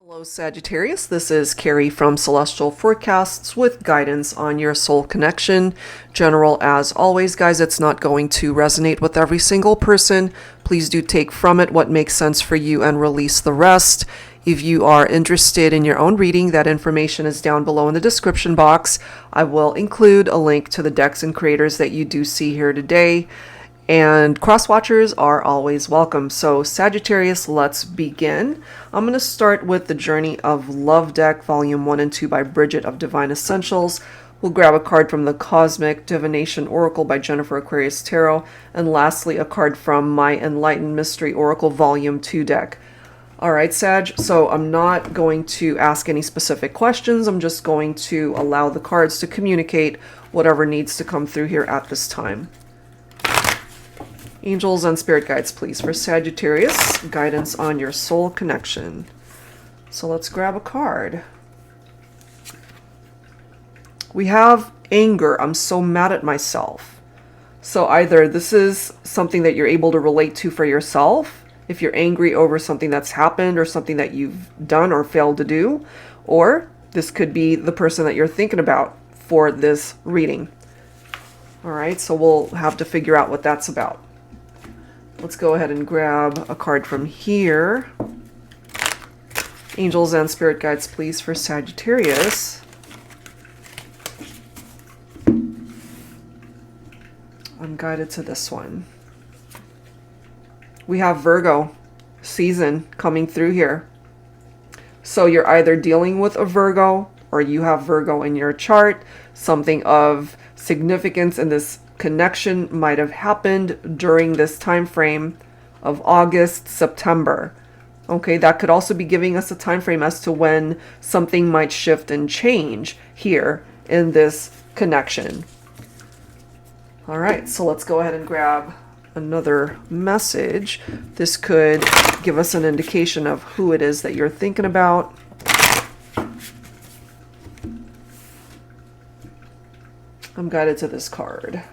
Hello Sagittarius, this is Carrie from Celestial Forecasts with guidance on your soul connection. General as always, guys, it's not going to resonate with every single person. Please do take from it what makes sense for you and release the rest. If you are interested in your own reading, that information is down below in the description box. I will include a link to the decks and creators that you do see here today. And cross-watchers are always welcome. So Sagittarius, let's begin. I'm going to start with the Journey of Love deck, Volume 1 and 2 by Bridget of Divine Essentials. We'll grab a card from the Cosmic Divination Oracle by Jennifer Aquarius Tarot. And lastly, a card from my Enlightened Mystery Oracle Volume 2 deck. All right, Sag, so I'm not going to ask any specific questions. I'm just going to allow the cards to communicate whatever needs to come through here at this time. Angels and spirit guides, please, for Sagittarius, guidance on your soul connection. So let's grab a card. We have anger. I'm so mad at myself. So either this is something that you're able to relate to for yourself, if you're angry over something that's happened or something that you've done or failed to do, or this could be the person that you're thinking about for this reading. All right, so we'll have to figure out what that's about. Let's go ahead and grab a card from here. Angels and spirit guides, please, for Sagittarius. I'm guided to this one. We have Virgo season coming through here. So you're either dealing with a Virgo or you have Virgo in your chart. Something of significance in this connection might have happened during this time frame of August, September. Okay, that could also be giving us a time frame as to when something might shift and change here in this connection. All right, so let's go ahead and grab another message. This could give us an indication of who it is that you're thinking about. I'm guided to this card.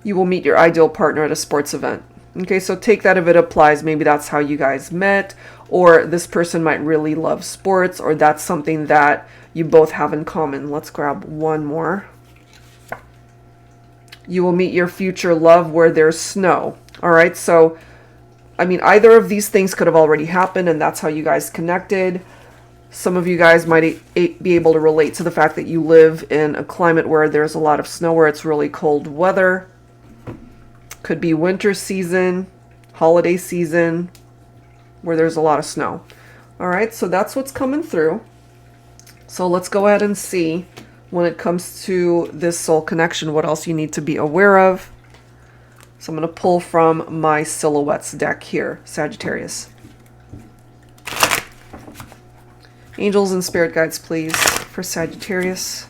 You will meet your ideal partner at a sports event. Okay, so take that if it applies. Maybe that's how you guys met, or this person might really love sports, or that's something that you both have in common. Let's grab one more. You will meet your future love where there's snow. All right, so I mean, either of these things could have already happened, and that's how you guys connected. Some of you guys might be able to relate to the fact that you live in a climate where there's a lot of snow, where it's really cold weather. Could be winter season, holiday season, where there's a lot of snow. All right, so that's what's coming through. So let's go ahead and see, when it comes to this soul connection, what else you need to be aware of. So I'm going to pull from my Silhouettes deck here, Sagittarius. Angels and spirit guides, please, for Sagittarius.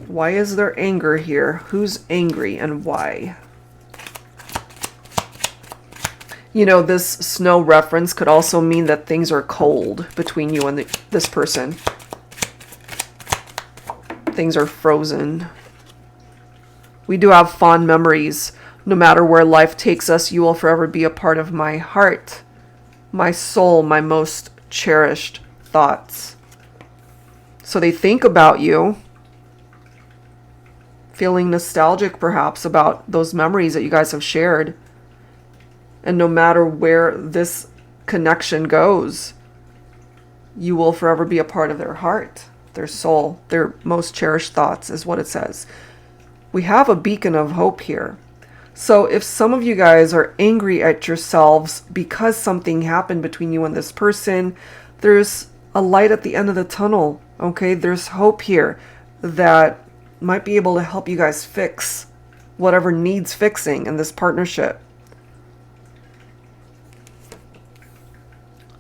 Why is there anger here? Who's angry and why? You know, this snow reference could also mean that things are cold between you and this person. Things are frozen. We do have fond memories. No matter where life takes us, you will forever be a part of my heart, my soul, my most cherished thoughts. So they think about you, feeling nostalgic perhaps about those memories that you guys have shared. And no matter where this connection goes, you will forever be a part of their heart, their soul, their most cherished thoughts is what it says. We have a beacon of hope here. So if some of you guys are angry at yourselves because something happened between you and this person, there's a light at the end of the tunnel. Okay, there's hope here that might be able to help you guys fix whatever needs fixing in this partnership.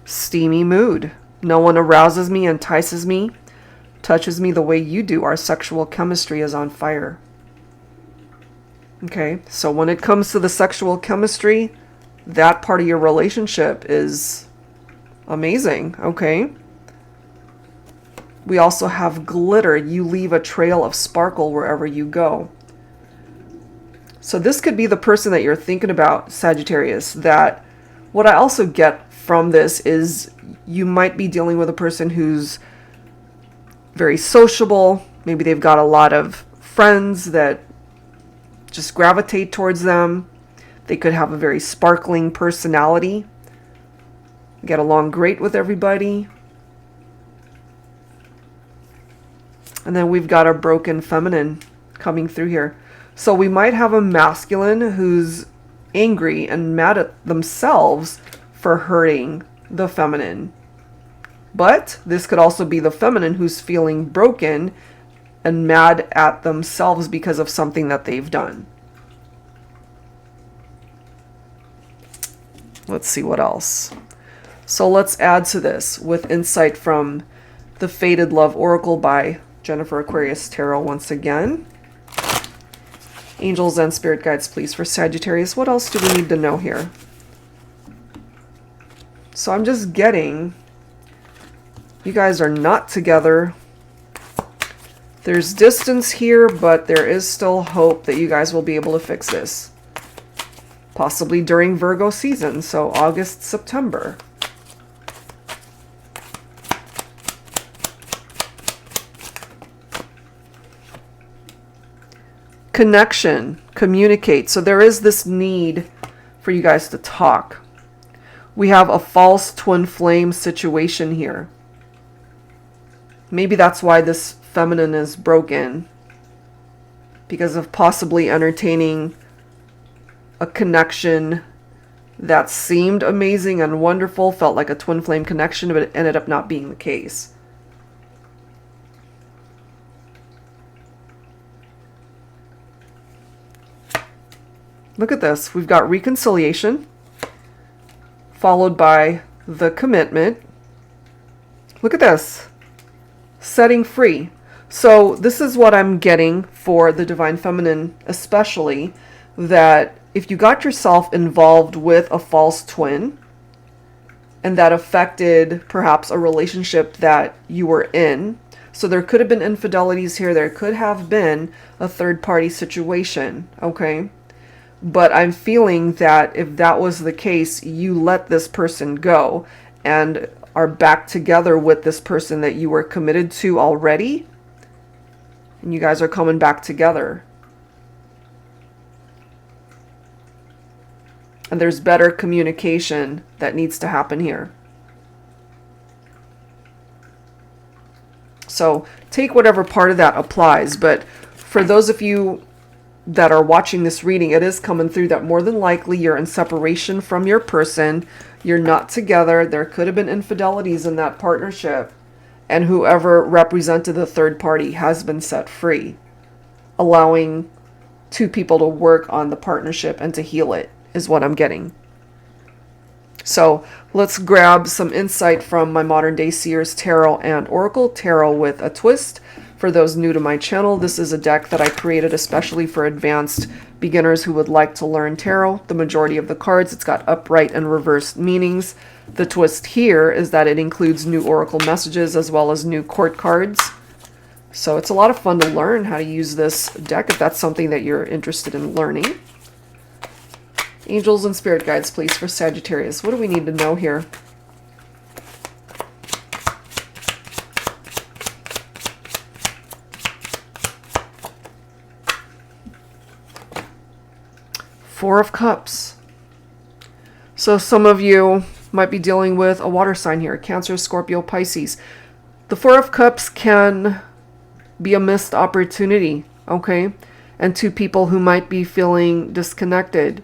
Steamy mood. No one arouses me, entices me, touches me the way you do. Our sexual chemistry is on fire. Okay, so when it comes to the sexual chemistry, that part of your relationship is amazing, okay? We also have glitter. You leave a trail of sparkle wherever you go. So this could be the person that you're thinking about, Sagittarius, that what I also get from this is you might be dealing with a person who's very sociable. Maybe they've got a lot of friends that just gravitate towards them. They could have a very sparkling personality, get along great with everybody. And then we've got a broken feminine coming through here. So we might have a masculine who's angry and mad at themselves for hurting the feminine. But this could also be the feminine who's feeling broken and mad at themselves because of something that they've done. Let's see what else. So let's add to this with insight from the Fated Love Oracle by Jennifer Aquarius Tarot once again. Angels and spirit guides, please, for Sagittarius. What else do we need to know here? So I'm just getting, you guys are not together. There's distance here, but there is still hope that you guys will be able to fix this. Possibly during Virgo season, so August, September. Connection, communicate. So there is this need for you guys to talk. We have a false twin flame situation here. Maybe that's why this feminine is broken, because of possibly entertaining a connection that seemed amazing and wonderful, felt like a twin flame connection, but it ended up not being the case. Look at this. We've got reconciliation, followed by the commitment. Look at this. Setting free. So this is what I'm getting for the Divine Feminine, especially, that if you got yourself involved with a false twin, and that affected perhaps a relationship that you were in, so there could have been infidelities here, there could have been a third-party situation, okay? But I'm feeling that if that was the case, you let this person go and are back together with this person that you were committed to already. And you guys are coming back together. And there's better communication that needs to happen here. So take whatever part of that applies. But for those of you that are watching this reading, it is coming through that more than likely you're in separation from your person. You're not together. There could have been infidelities in that partnership. And whoever represented the third party has been set free, allowing two people to work on the partnership and to heal it, is what I'm getting. So let's grab some insight from my Modern Day Seers Tarot and Oracle Tarot with a twist. For those new to my channel, this is a deck that I created especially for advanced beginners who would like to learn tarot. The majority of the cards, it's got upright and reversed meanings. The twist here is that it includes new oracle messages as well as new court cards. So it's a lot of fun to learn how to use this deck if that's something that you're interested in learning. Angels and spirit guides, please, for Sagittarius. What do we need to know here? Four of Cups. So some of you might be dealing with a water sign here, Cancer, Scorpio, Pisces. The Four of Cups can be a missed opportunity, okay? And two people who might be feeling disconnected.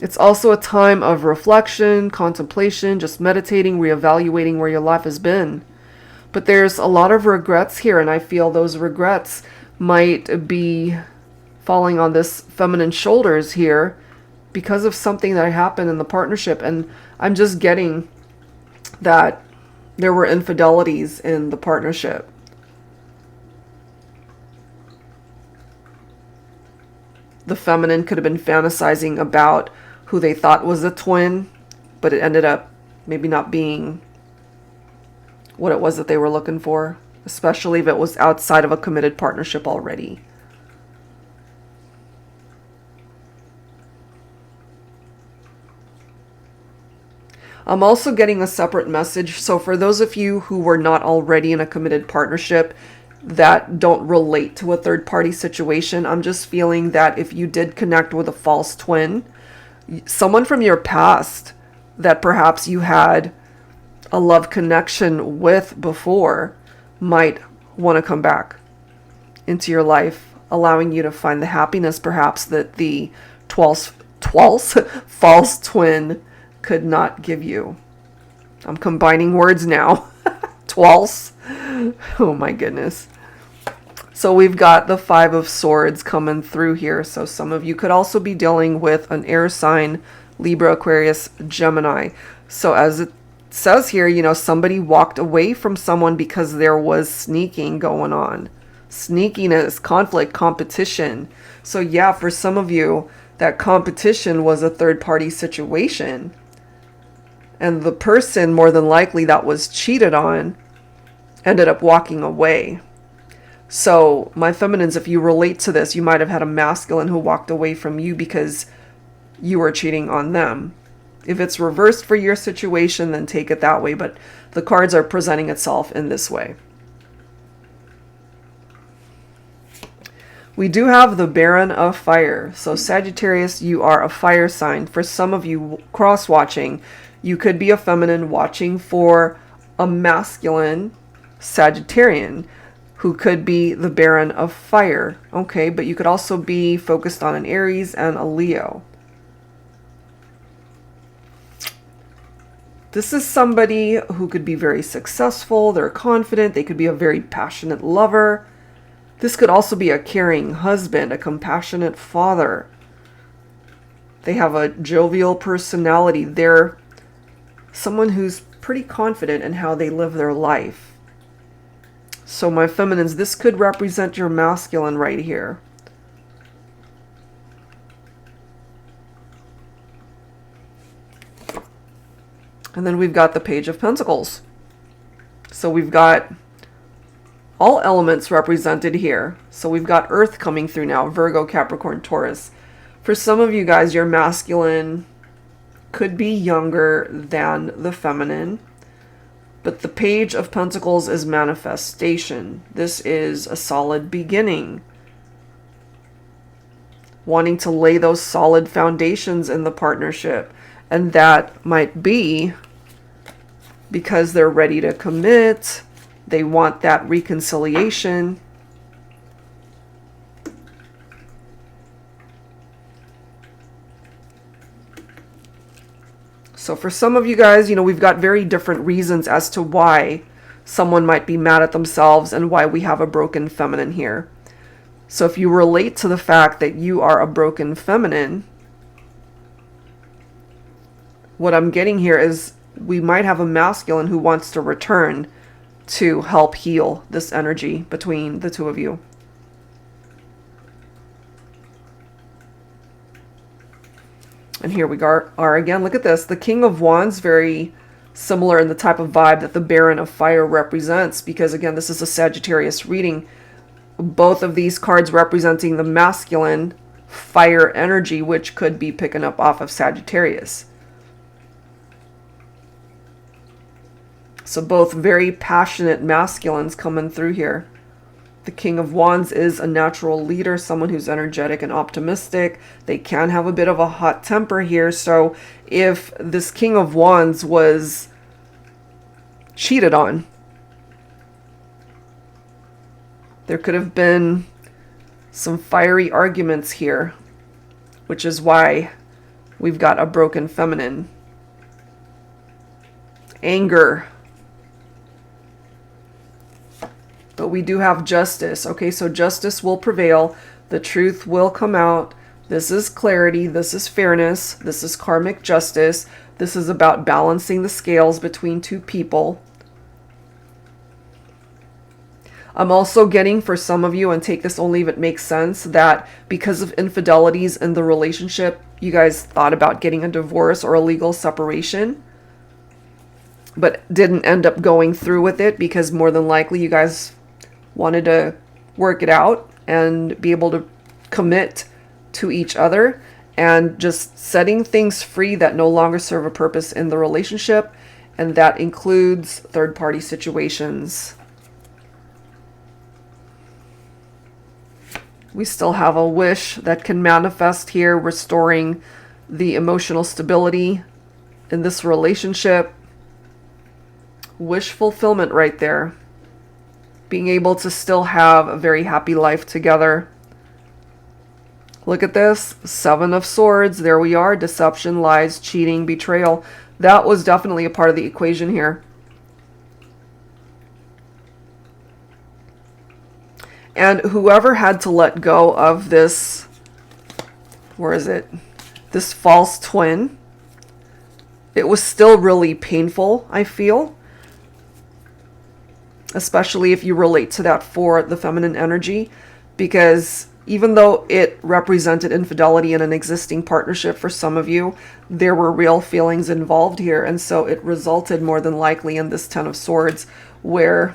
It's also a time of reflection, contemplation, just meditating, reevaluating where your life has been. But there's a lot of regrets here, and I feel those regrets might be falling on this feminine shoulders here because of something that happened in the partnership. And I'm just getting that there were infidelities in the partnership. The feminine could have been fantasizing about who they thought was a twin, but it ended up maybe not being what it was that they were looking for, especially if it was outside of a committed partnership already. I'm also getting a separate message. So for those of you who were not already in a committed partnership that don't relate to a third party situation, I'm just feeling that if you did connect with a false twin, someone from your past that perhaps you had a love connection with before might want to come back into your life, allowing you to find the happiness perhaps that the false twin could not give you. I'm combining words now. Twelse. Oh my goodness. So we've got the Five of Swords coming through here. So some of you could also be dealing with an air sign, Libra, Aquarius, Gemini. So as it says here, you know, somebody walked away from someone because there was sneaking going on. Sneakiness, conflict, competition. So yeah, for some of you, that competition was a third-party situation. And the person, more than likely, that was cheated on ended up walking away. So my feminines, if you relate to this, you might have had a masculine who walked away from you because you were cheating on them. If it's reversed for your situation, then take it that way. But the cards are presenting itself in this way. We do have the Baron of Fire. So Sagittarius, you are a fire sign. For some of you cross-watching, you could be a feminine watching for a masculine Sagittarian who could be the Baron of Fire. Okay, but you could also be focused on an Aries and a Leo. This is somebody who could be very successful. They're confident. They could be a very passionate lover. This could also be a caring husband, a compassionate father. They have a jovial personality. They're someone who's pretty confident in how they live their life. So my feminines, this could represent your masculine right here. And then we've got the Page of Pentacles. So we've got all elements represented here. So we've got Earth coming through now, Virgo, Capricorn, Taurus. For some of you guys, your masculine could be younger than the feminine. But the Page of Pentacles is manifestation. This is a solid beginning. Wanting to lay those solid foundations in the partnership. And that might be because they're ready to commit. They want that reconciliation. So for some of you guys, you know, we've got very different reasons as to why someone might be mad at themselves and why we have a broken feminine here. So if you relate to the fact that you are a broken feminine, what I'm getting here is we might have a masculine who wants to return to help heal this energy between the two of you. And here we are again. Look at this. The King of Wands, very similar in the type of vibe that the Baron of Fire represents. Because again, this is a Sagittarius reading. Both of these cards representing the masculine fire energy, which could be picking up off of Sagittarius. So both very passionate masculines coming through here. The King of Wands is a natural leader, someone who's energetic and optimistic. They can have a bit of a hot temper here. So if this King of Wands was cheated on, there could have been some fiery arguments here, which is why we've got a broken feminine. Anger. But we do have justice. Okay, so justice will prevail. The truth will come out. This is clarity. This is fairness. This is karmic justice. This is about balancing the scales between two people. I'm also getting, for some of you, and take this only if it makes sense, that because of infidelities in the relationship, you guys thought about getting a divorce or a legal separation, but didn't end up going through with it because more than likely you guys wanted to work it out and be able to commit to each other. and just setting things free that no longer serve a purpose in the relationship. And that includes third-party situations. We still have a wish that can manifest here, restoring the emotional stability in this relationship. Wish fulfillment right there. Being able to still have a very happy life together. Look at this. 7 of Swords. There we are. Deception, lies, cheating, betrayal. That was definitely a part of the equation here. And whoever had to let go of this, where is it? This false twin, it was still really painful, I feel. Especially if you relate to that for the feminine energy. Because even though it represented infidelity in an existing partnership for some of you, there were real feelings involved here. And so it resulted more than likely in this 10 of Swords, where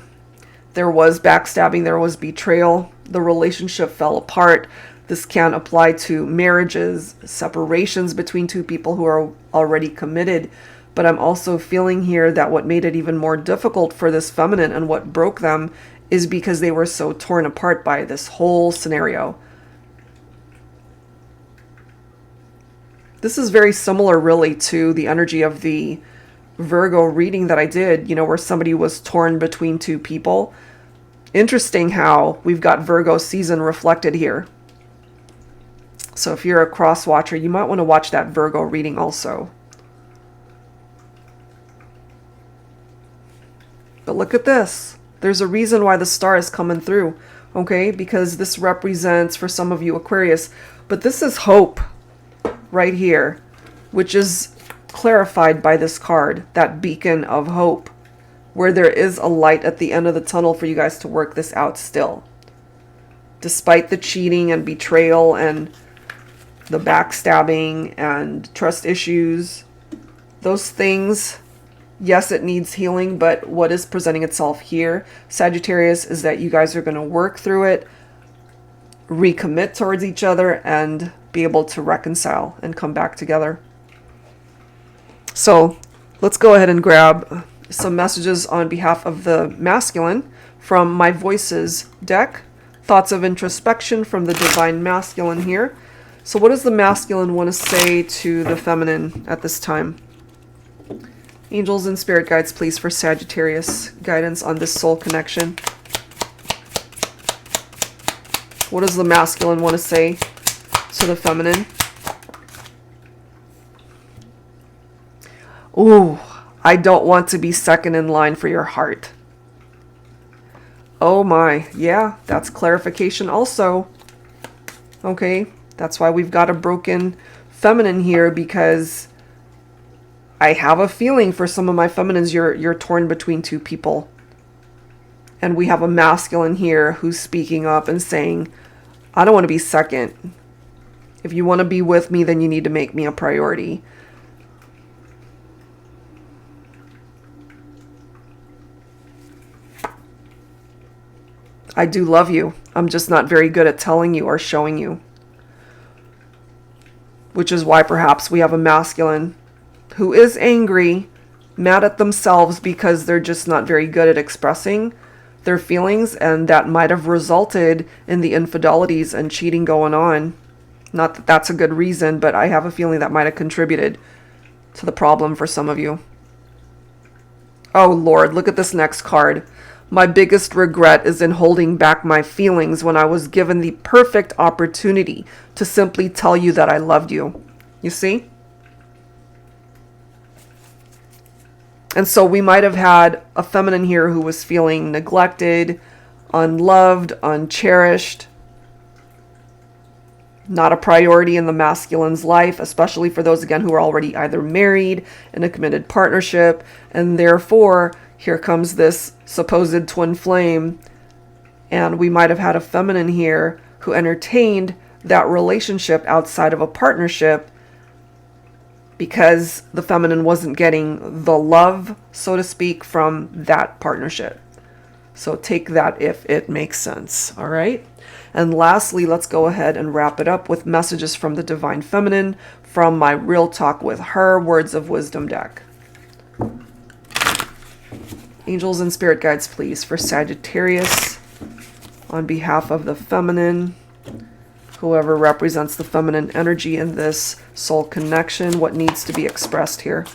there was backstabbing, there was betrayal, the relationship fell apart. This can apply to marriages, separations between two people who are already committed. But I'm also feeling here that what made it even more difficult for this feminine and what broke them is because they were so torn apart by this whole scenario. This is very similar really to the energy of the Virgo reading that I did, where somebody was torn between two people. Interesting how we've got Virgo season reflected here. So if you're a cross watcher, you might want to watch that Virgo reading also. But look at this. There's a reason why the star is coming through, okay? Because this represents, for some of you, Aquarius. But this is hope right here, which is clarified by this card, that beacon of hope, where there is a light at the end of the tunnel for you guys to work this out still. Despite the cheating and betrayal and the backstabbing and trust issues, those things, yes, it needs healing, but what is presenting itself here, Sagittarius, is that you guys are going to work through it, recommit towards each other, and be able to reconcile and come back together. So let's go ahead and grab some messages on behalf of the masculine from My Voices deck. Thoughts of introspection from the Divine Masculine here. So what does the masculine want to say to the feminine at this time? Angels and spirit guides, please, for Sagittarius, guidance on this soul connection. What does the masculine want to say to the feminine? Ooh, I don't want to be second in line for your heart. Oh my, yeah, that's clarification also. Okay, that's why we've got a broken feminine here, because I have a feeling for some of my feminines, you're torn between two people. And we have a masculine here who's speaking up and saying, I don't want to be second. If you want to be with me, then you need to make me a priority. I do love you. I'm just not very good at telling you or showing you. Which is why perhaps we have a masculine who is angry, mad at themselves because they're just not very good at expressing their feelings, and that might have resulted in the infidelities and cheating going on. Not that that's a good reason, but I have a feeling that might have contributed to the problem for some of you. Oh Lord, look at this next card. My biggest regret is in holding back my feelings when I was given the perfect opportunity to simply tell you that I loved you. You see? And so we might have had a feminine here who was feeling neglected, unloved, uncherished, not a priority in the masculine's life, especially for those, again, who are already either married in a committed partnership. And therefore, here comes this supposed twin flame. And we might have had a feminine here who entertained that relationship outside of a partnership because the feminine wasn't getting the love, so to speak, from that partnership. So take that if it makes sense. All right. And lastly, let's go ahead and wrap it up with messages from the Divine Feminine from my Real Talk with Her Words of Wisdom deck. Angels and spirit guides, please, for Sagittarius, on behalf of the feminine, whoever represents the feminine energy in this soul connection, what needs to be expressed here?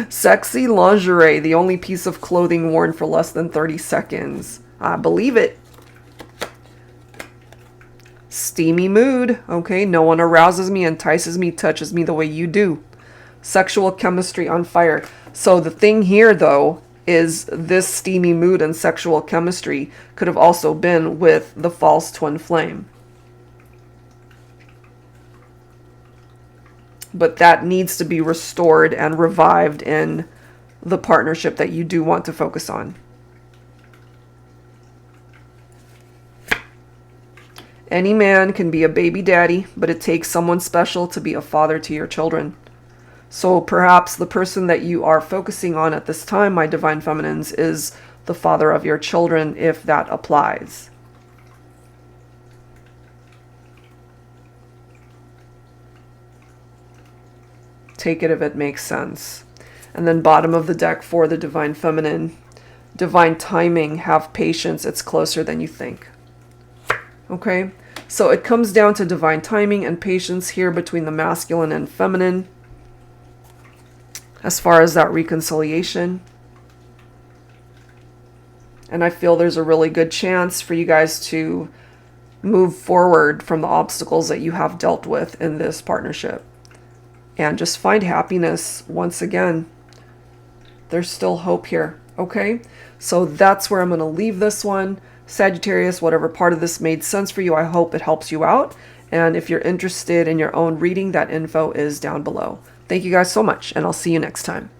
Sexy lingerie, the only piece of clothing worn for less than 30 seconds. I believe it. Steamy mood. Okay, no one arouses me, entices me, touches me the way you do. Sexual chemistry on fire. So the thing here, though, is this steamy mood and sexual chemistry could have also been with the false twin flame. But that needs to be restored and revived in the partnership that you do want to focus on. Any man can be a baby daddy, but it takes someone special to be a father to your children. So perhaps the person that you are focusing on at this time, my Divine Feminines, is the father of your children, if that applies. Take it if it makes sense. And then bottom of the deck for the Divine Feminine, divine timing, have patience, it's closer than you think. Okay, so it comes down to divine timing and patience here between the masculine and feminine as far as that reconciliation. And I feel there's a really good chance for you guys to move forward from the obstacles that you have dealt with in this partnership. And just find happiness once again. There's still hope here, okay? So that's where I'm going to leave this one. Sagittarius, whatever part of this made sense for you, I hope it helps you out. And if you're interested in your own reading, that info is down below. Thank you guys so much, and I'll see you next time.